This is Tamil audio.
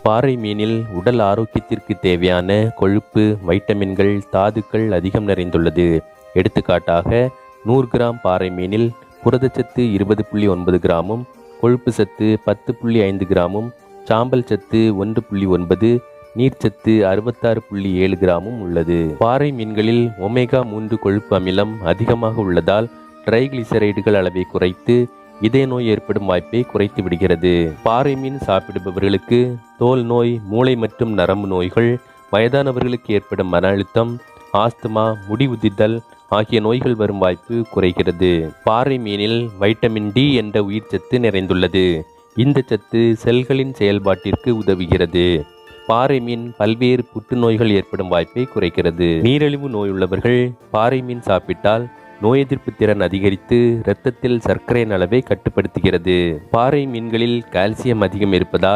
பாறை மீனில் உடல் ஆரோக்கியத்திற்கு தேவையான கொழுப்பு, வைட்டமின்கள், தாதுக்கள் அதிகம் நிறைந்துள்ளது. எடுத்துக்காட்டாக 100 கிராம் பாறை மீனில் புரதச்சத்து 20.9 கிராமும், கொழுப்பு சத்து 10.5 கிராமும், சாம்பல் சத்து 1.9, நீர்ச்சத்து 66.7 கிராமும் உள்ளது. பாறை மீன்களில் ஒமேகா 3 கொழுப்பு அமிலம் அதிகமாக உள்ளதால் ட்ரைகிளிசரைடுகள் அளவை குறைத்து இதய நோய் ஏற்படும் வாய்ப்பை குறைத்து விடுகிறது. பாறை மீன் சாப்பிடுபவர்களுக்கு தோல் நோய், மூளை மற்றும் நரம்பு நோய்கள், வயதானவர்களுக்கு ஏற்படும் மன அழுத்தம், ஆஸ்துமா, முடி உதிர்தல் ஆகிய நோய்கள் வரும் வாய்ப்பு குறைகிறது. பாறை மீனில் வைட்டமின் டி என்ற உயிர்ச்சத்து நிறைந்துள்ளது. இந்த சத்து செல்களின் செயல்பாட்டிற்கு உதவுகிறது. பாறை மீன் பல்வேறு புற்றுநோய்கள் ஏற்படும் வாய்ப்பை குறைக்கிறது. நீரிழிவு நோயுள்ளவர்கள் பாறை மீன் சாப்பிட்டால் நோய் எதிர்ப்பு திறன் அதிகரித்து இரத்தத்தில் சர்க்கரையின் அளவை கட்டுப்படுத்துகிறது. பாறை மீன்களில் கால்சியம் அதிகம் இருப்பதால்